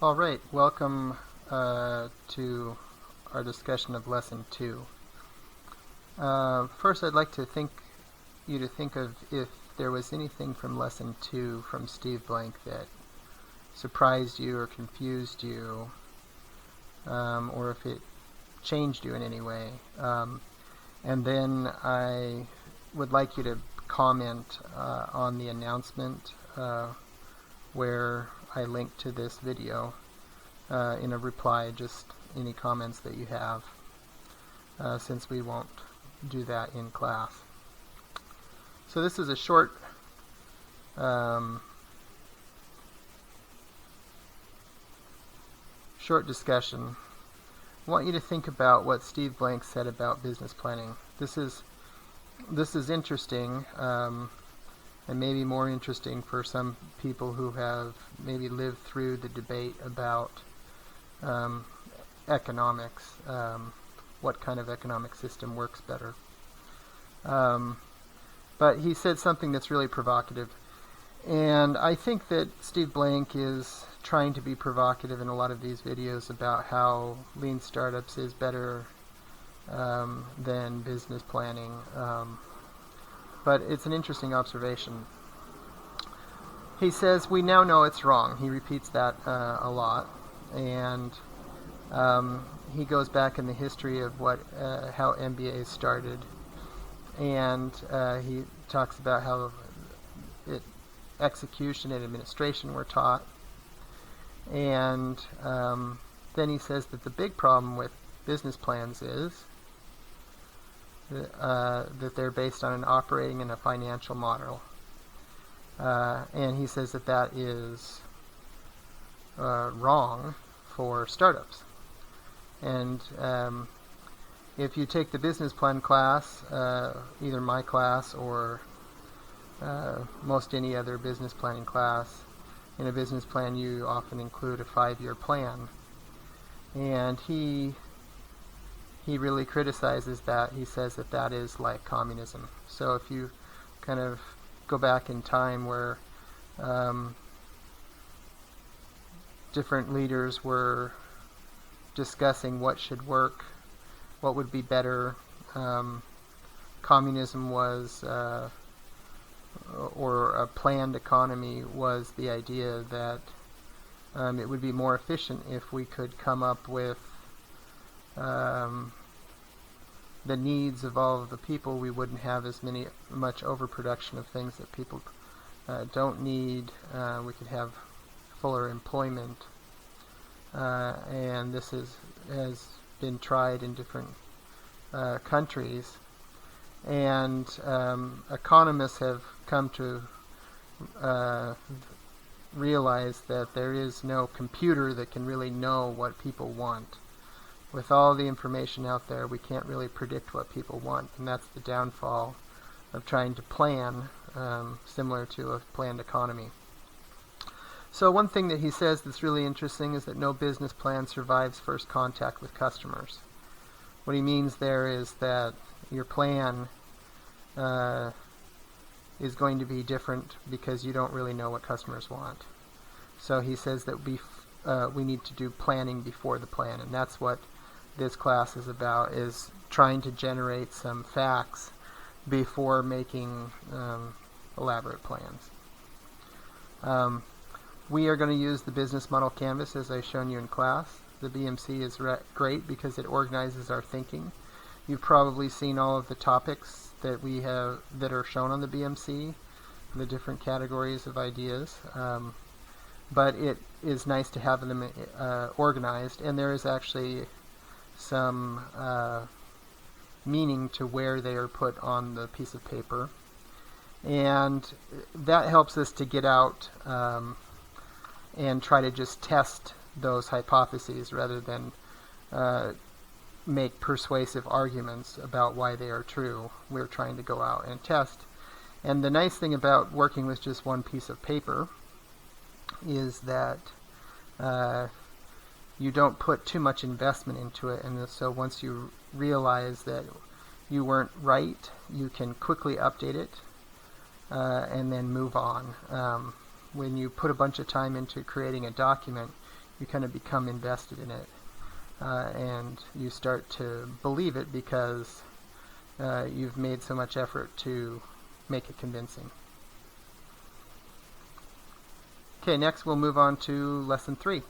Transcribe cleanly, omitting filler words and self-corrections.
All right, welcome to our discussion of Lesson 2. First, I'd like to you to think of if there was anything from Lesson 2 from Steve Blank that surprised you or confused you, or if it changed you in any way. And then I would like you to comment on the announcement where I link to this video in a reply, just any comments that you have, since we won't do that in class. So this is a short discussion. I want you to think about what Steve Blank said about business planning. This is interesting, and maybe more interesting for some people who have maybe lived through the debate about economics, what kind of economic system works better. But he said something that's really provocative. And I think that Steve Blank is trying to be provocative in a lot of these videos about how lean startups is better than business planning. But it's an interesting observation. He says, we now know it's wrong. He repeats that a lot. And he goes back in the history of how MBAs started. And he talks about how execution and administration were taught. And then he says that the big problem with business plans is that they're based on an operating and a financial model. And he says that that is wrong for startups. And if you take the business plan class, either my class or most any other business planning class, in a business plan you often include a 5-year plan. And he really criticizes that. He says that that is like communism. So if you kind of go back in time where different leaders were discussing what should work, what would be better, communism was, or a planned economy was the idea that it would be more efficient if we could come up with the needs of all of the people. We wouldn't have much overproduction of things that people don't need. We could have fuller employment, and this has been tried in different countries. And economists have come to realize that there is no computer that can really know what people want. With all the information out there, we can't really predict what people want, and that's the downfall of trying to plan, similar to a planned economy. So one thing that he says that's really interesting is that no business plan survives first contact with customers. What he means there is that your plan is going to be different because you don't really know what customers want. So he says that we need to do planning before the plan, and that's what this class is about, is trying to generate some facts before making elaborate plans. We are going to use the business model canvas as I've shown you in class. The BMC is great because it organizes our thinking. You've probably seen all of the topics that we have that are shown on the BMC, the different categories of ideas. But it is nice to have them organized, and there is actually some meaning to where they are put on the piece of paper. And that helps us to get out and try to just test those hypotheses rather than make persuasive arguments about why they are true. We're trying to go out and test. And the nice thing about working with just one piece of paper is that you don't put too much investment into it, and so once you realize that you weren't right, you can quickly update it and then move on. When you put a bunch of time into creating a document, you kind of become invested in it, and you start to believe it because you've made so much effort to make it convincing. Okay, next we'll move on to lesson 3.